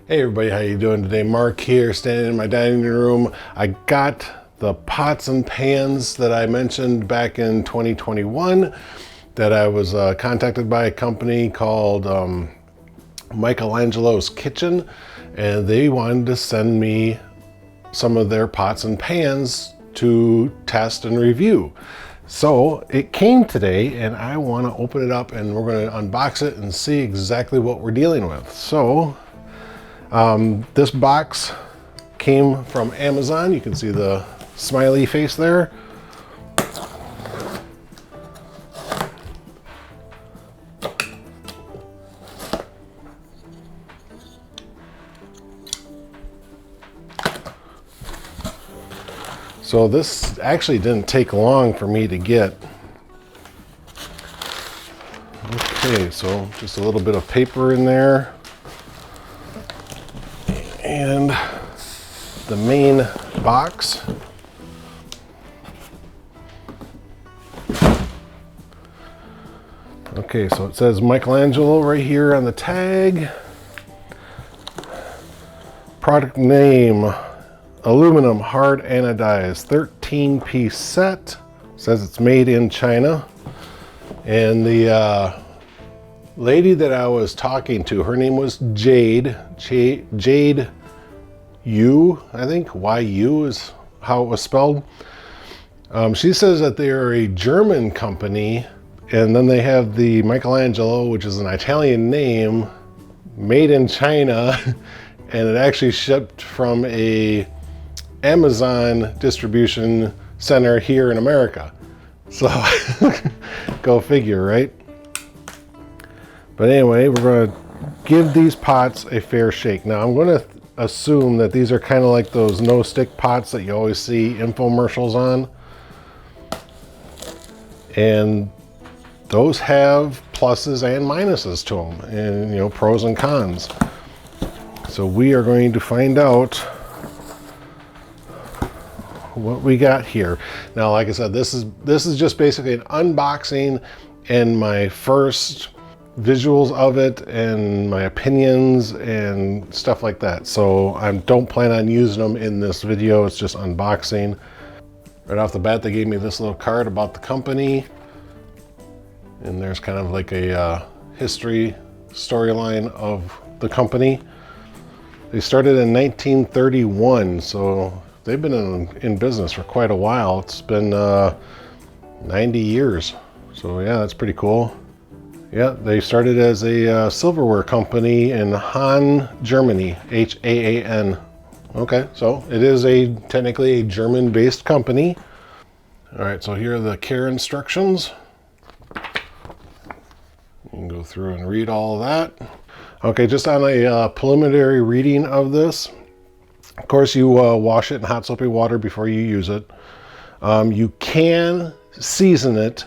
Hey everybody, how you doing today? Mark here, standing in my dining room. I got the pots and pans that I mentioned back in 2021 that I was contacted by a company called Michelangelo's Kitchen, and they wanted to send me some of their pots and pans to test and review. So it came today and I want to open it up and we're going to unbox it and see exactly what we're dealing with. So this box came from Amazon. You can see the smiley face there. So this actually didn't take long for me to get. Okay, so just a little bit of paper in there. And the main box. Okay, so it says Michelangelo right here on the tag. Product name, aluminum hard anodized, 13-piece set. Says it's made in China. And the lady that I was talking to, her name was Jade. Jade Yu, I think. Y-U is how it was spelled. She says that they are a German company, and then they have the Michelangelo, which is an Italian name, made in China, and it actually shipped from a Amazon distribution center here in America. So, go figure, right? But anyway, we're going to give these pots a fair shake. Now, I'm going to assume that these are kind of like those no-stick pots that you always see infomercials on. And those have pluses and minuses to them, and you know, pros and cons. So we are going to find out what we got here. Now, like I said, this is just basically an unboxing and my first visuals of it and my opinions and stuff like that. So I don't plan on using them in this video. It's just unboxing. Right off the bat, they gave me this little card about the company, and there's kind of like a history storyline of the company. They started in 1931, so they've been in business for quite a while. It's been 90 years. So yeah, that's pretty cool. Yeah, they started as a silverware company in Han, Germany, H-A-A-N. Okay, so it is technically a German-based company. All right, so here are the care instructions. You can go through and read all of that. Okay, just on a preliminary reading of this, of course, you wash it in hot soapy water before you use it. You can season it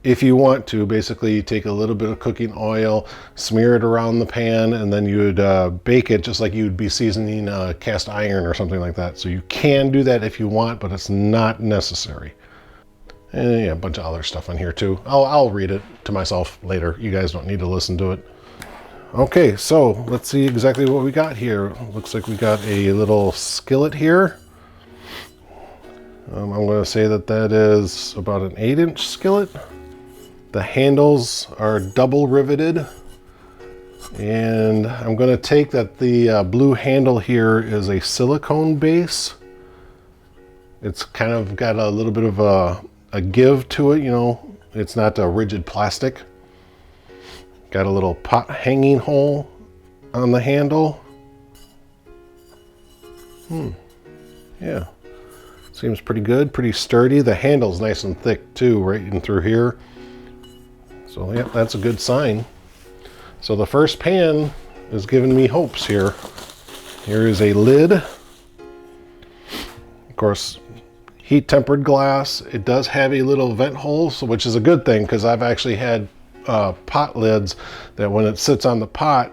if you want to. Basically, you take a little bit of cooking oil, smear it around the pan, and then you would bake it just like you would be seasoning cast iron or something like that. So you can do that if you want, but it's not necessary. And yeah, a bunch of other stuff on here too. I'll read it to myself later. You guys don't need to listen to it. Okay, so let's see exactly what we got here. Looks like we got a little skillet here. I'm going to say that is about an 8-inch skillet. The handles are double riveted, and I'm going to take that the blue handle here is a silicone base. It's kind of got a little bit of a give to it, you know. It's not a rigid plastic. Got a little pot hanging hole on the handle. Yeah, seems pretty good, pretty sturdy. The handle's nice and thick too, right in through here. So yeah, that's a good sign. So the first pan is giving me hopes here. Here is a lid. Of course, heat tempered glass. It does have a little vent hole, which is a good thing, because I've actually had pot lids that when it sits on the pot,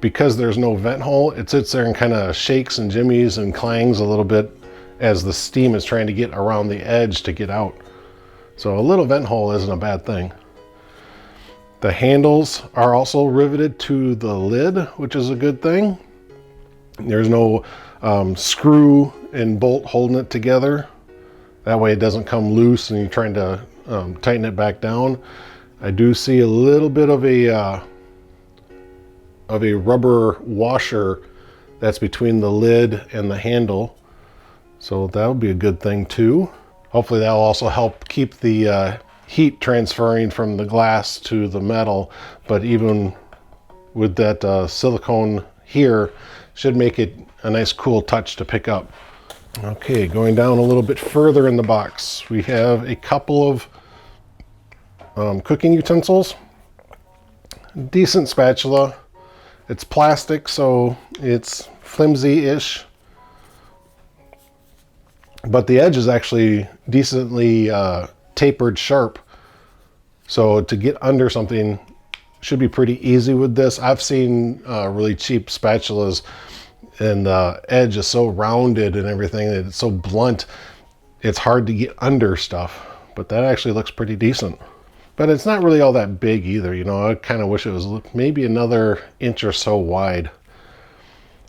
because there's no vent hole, it sits there and kind of shakes and jimmies and clangs a little bit as the steam is trying to get around the edge to get out. So a little vent hole isn't a bad thing. The handles are also riveted to the lid, which is a good thing. There's no screw and bolt holding it together. That way it doesn't come loose and you're trying to tighten it back down. I do see a little bit of a rubber washer that's between the lid and the handle. So that would be a good thing too. Hopefully that'll also help keep the heat transferring from the glass to the metal. But even with that silicone here, should make it a nice cool touch to pick up. Okay, going down a little bit further in the box, we have a couple of cooking utensils. Decent spatula. It's plastic, so it's flimsy-ish. But the edge is actually decently tapered sharp. So to get under something should be pretty easy with this. I've seen really cheap spatulas and the edge is so rounded and everything that it's so blunt, it's hard to get under stuff. But that actually looks pretty decent. But it's not really all that big either, you know. I kind of wish it was maybe another inch or so wide.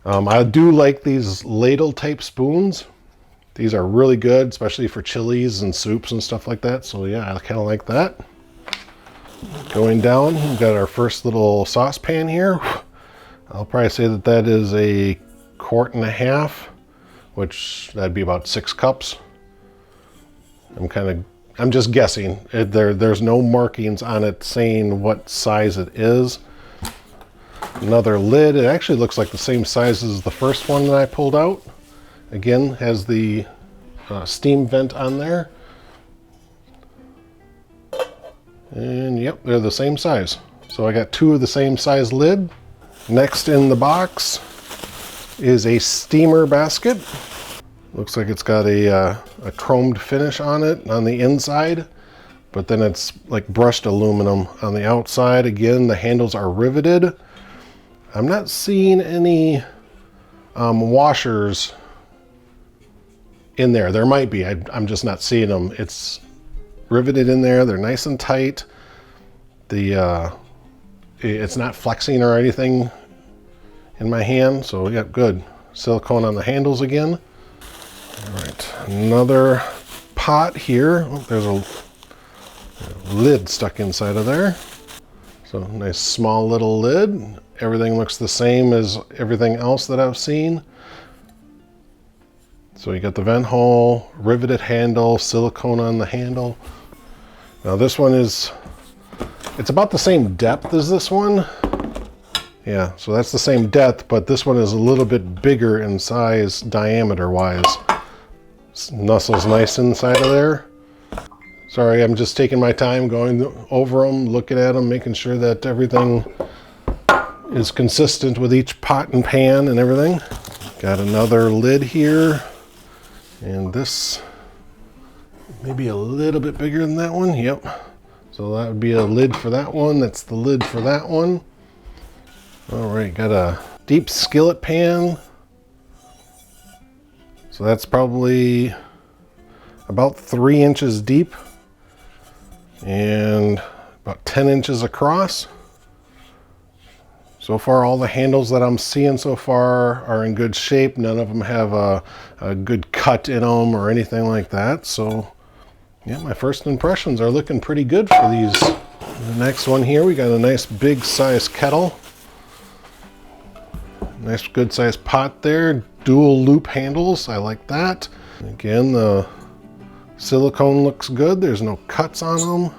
I do like these ladle type spoons. These are really good, especially for chilies and soups and stuff like that. So yeah, I kind of like that. Going down, we've got our first little saucepan here. I'll probably say that that is a 1.5 quart, which that'd be about 6 cups. I'm just guessing. There's no markings on it saying what size it is. Another lid. It actually looks like the same size as the first one that I pulled out. Again, has the steam vent on there. And yep, they're the same size. So I got 2 of the same size lid. Next in the box is a steamer basket. Looks like it's got a chromed finish on it on the inside, but then it's like brushed aluminum on the outside. Again, the handles are riveted. I'm not seeing any washers in there. There might be, I'm just not seeing them. It's riveted in there. They're nice and tight. It's not flexing or anything in my hand, so yeah, good. Silicone on the handles again. All right, another pot here. Oh, there's a lid stuck inside of there. So nice small little lid. Everything looks the same as everything else that I've seen. So you got the vent hole, riveted handle, silicone on the handle. Now this one it's about the same depth as this one. Yeah, so that's the same depth, but this one is a little bit bigger in size, diameter-wise. Nuzzles nice inside of there. Sorry, I'm just taking my time going over them, looking at them, making sure that everything is consistent with each pot and pan and everything. Got another lid here. And this may be a little bit bigger than that one. Yep. So that would be a lid for that one. That's the lid for that one. All right, got a deep skillet pan. So that's probably about 3 inches deep and about 10 inches across. So far, all the handles that I'm seeing so far are in good shape. None of them have a good cut in them or anything like that. So yeah, my first impressions are looking pretty good for these. The next one here, we got a nice big size kettle. Nice good sized pot there. Dual loop handles, I like that. Again, the silicone looks good. There's no cuts on them.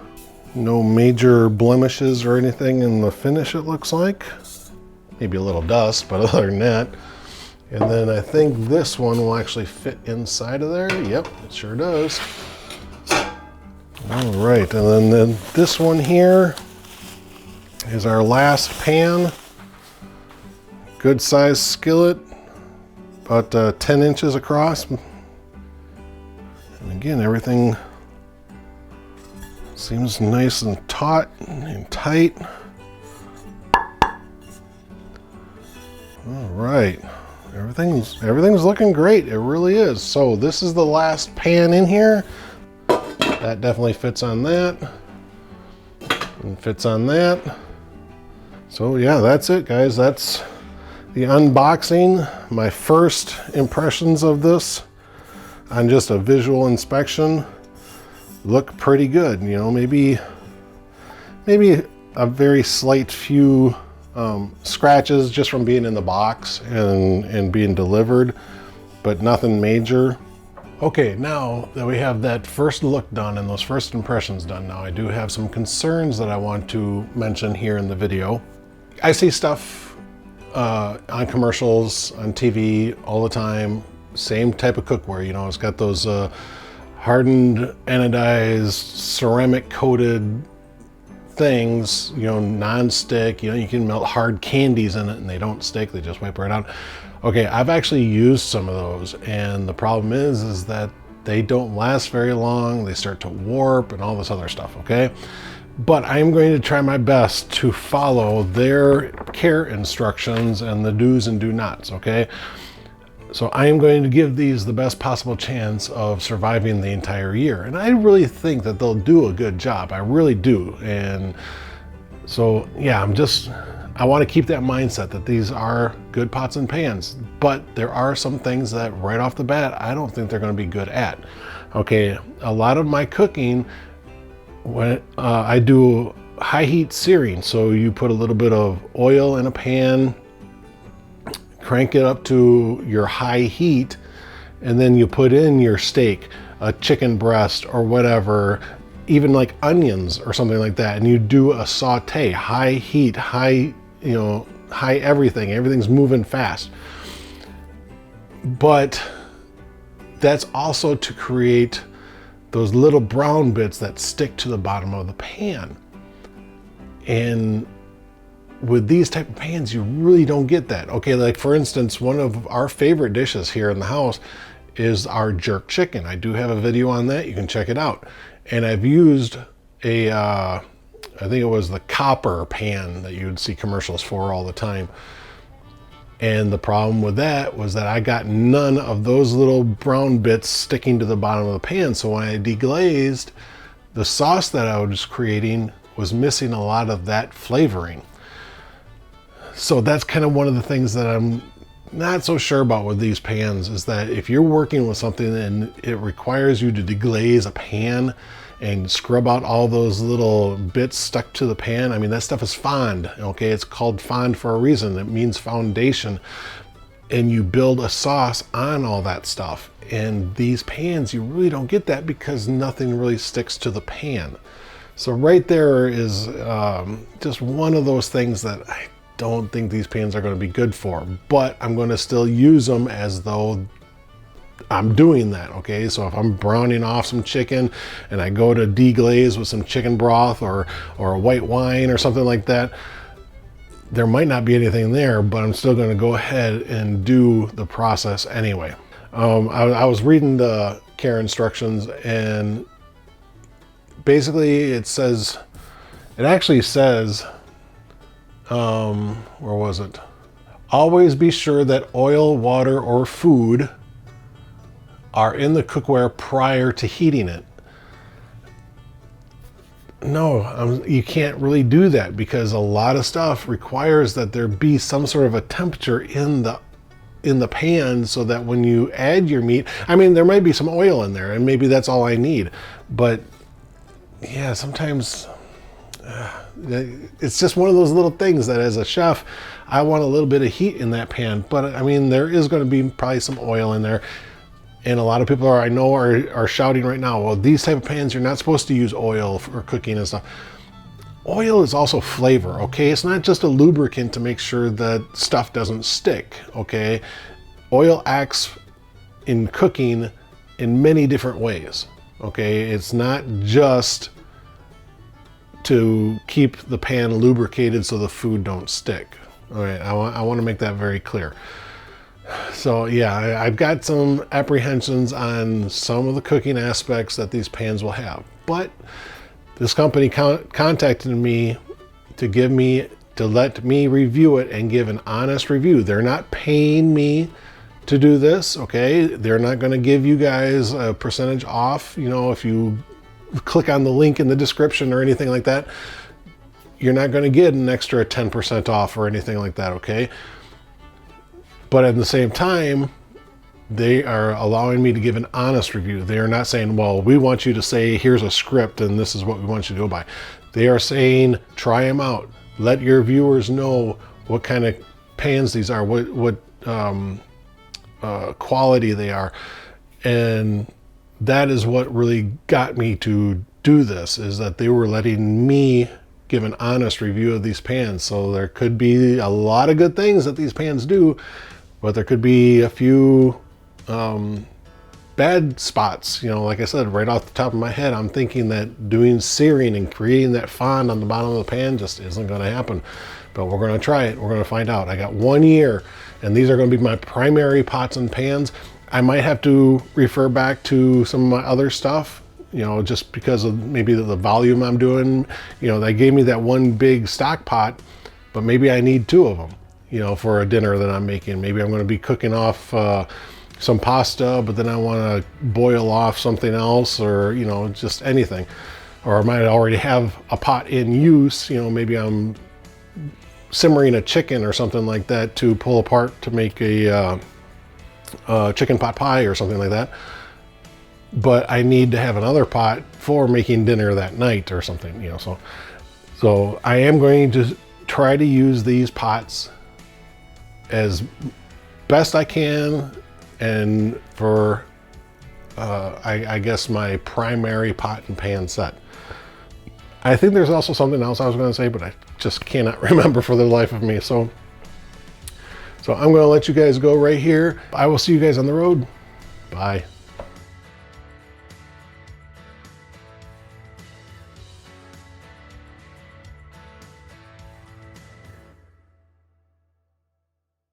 No major blemishes or anything in the finish, it looks like. Maybe a little dust, but other than that. And then I think this one will actually fit inside of there. Yep, it sure does. All right, and then this one here is our last pan. Good sized skillet, about 10 inches across. And again, everything seems nice and taut and tight. All right, everything's looking great. It really is. So this is the last pan in here. That definitely fits on that. and fits on that. So yeah, that's it, guys. That's the unboxing. My first impressions of this on just a visual inspection look pretty good. You know, maybe a very slight few scratches just from being in the box and being delivered, but nothing major. Okay, now that we have that first look done and those first impressions done, now I do have some concerns that I want to mention here in the video. I see stuff on commercials, on TV all the time, same type of cookware, you know, it's got those hardened, anodized, ceramic coated things, you know, non-stick, you know, you can melt hard candies in it and they don't stick, they just wipe right out. Okay, I've actually used some of those, and the problem is that they don't last very long, they start to warp and all this other stuff, okay? But I'm going to try my best to follow their care instructions and the do's and do nots, okay? So I am going to give these the best possible chance of surviving the entire year. And I really think that they'll do a good job. I really do. And so, yeah, I want to keep that mindset that these are good pots and pans, but there are some things that right off the bat, I don't think they're going to be good at. Okay, a lot of my cooking, when I do high heat searing, so you put a little bit of oil in a pan, crank it up to your high heat, and then you put in your steak, a chicken breast or whatever, even like onions or something like that, and you do a saute, high heat, high, you know, high everything, everything's moving fast. But that's also to create those little brown bits that stick to the bottom of the pan. And with these type of pans, you really don't get that. Okay, like for instance, one of our favorite dishes here in the house is our jerk chicken. I do have a video on that, you can check it out. And I've used a, I think it was the copper pan that you'd see commercials for all the time. And the problem with that was that I got none of those little brown bits sticking to the bottom of the pan. So when I deglazed, the sauce that I was creating was missing a lot of that flavoring. So that's kind of one of the things that I'm not so sure about with these pans, is that if you're working with something and it requires you to deglaze a pan and scrub out all those little bits stuck to the pan, I mean, that stuff is fond, okay? It's called fond for a reason. It means foundation. And you build a sauce on all that stuff. And these pans, you really don't get that because nothing really sticks to the pan. So right there is just one of those things that I don't think these pans are going to be good for, but I'm going to still use them as though I'm doing that, okay? So if I'm browning off some chicken and I go to deglaze with some chicken broth or a white wine or something like that, there might not be anything there, but I'm still going to go ahead and do the process anyway. I was reading the care instructions, and basically it actually says, where was it? Always be sure that oil, water, or food are in the cookware prior to heating it. No, you can't really do that because a lot of stuff requires that there be some sort of a temperature in the pan, so that when you add your meat, I mean, there might be some oil in there and maybe that's all I need, but yeah, sometimes it's just one of those little things that as a chef, I want a little bit of heat in that pan, but I mean, there is going to be probably some oil in there. And a lot of people I know are shouting right now, well, these type of pans, you're not supposed to use oil for cooking and stuff. Oil is also flavor, okay? It's not just a lubricant to make sure that stuff doesn't stick, okay? Oil acts in cooking in many different ways, okay? It's not just to keep the pan lubricated so the food don't stick. All right, I want to make that very clear. So yeah, I've got some apprehensions on some of the cooking aspects that these pans will have, but this company contacted me to let me review it and give an honest review. They're not paying me to do this, okay? They're not going to give you guys a percentage off, you know, if you click on the link in the description or anything like that. you're not going to get an extra 10% off or anything like that, okay? But at the same time, they are allowing me to give an honest review. They are not saying, well, we want you to say, here's a script and this is what we want you to go by. They are saying, try them out. Let your viewers know what kind of pans these are, what quality they are. And that is what really got me to do this, is that they were letting me give an honest review of these pans. So there could be a lot of good things that these pans do, but there could be a few bad spots. You know, like I said, right off the top of my head, I'm thinking that doing searing and creating that fond on the bottom of the pan just isn't going to happen. But we're going to try it. We're going to find out. I got 1 year, and these are going to be my primary pots and pans. I might have to refer back to some of my other stuff, you know, just because of maybe the volume I'm doing. You know, they gave me that one big stock pot, but maybe I need 2 of them, you know, for a dinner that I'm making. Maybe I'm going to be cooking off some pasta, but then I want to boil off something else, or, you know, just anything. Or I might already have a pot in use, you know, maybe I'm simmering a chicken or something like that to pull apart to make a chicken pot pie or something like that. But I need to have another pot for making dinner that night or something, you know. So I am going to try to use these pots as best I can, and for I guess my primary pot and pan set. I think there's also something else I was going to say, but I just cannot remember for the life of me. So I'm going to let you guys go right here. I will see you guys on the road. Bye.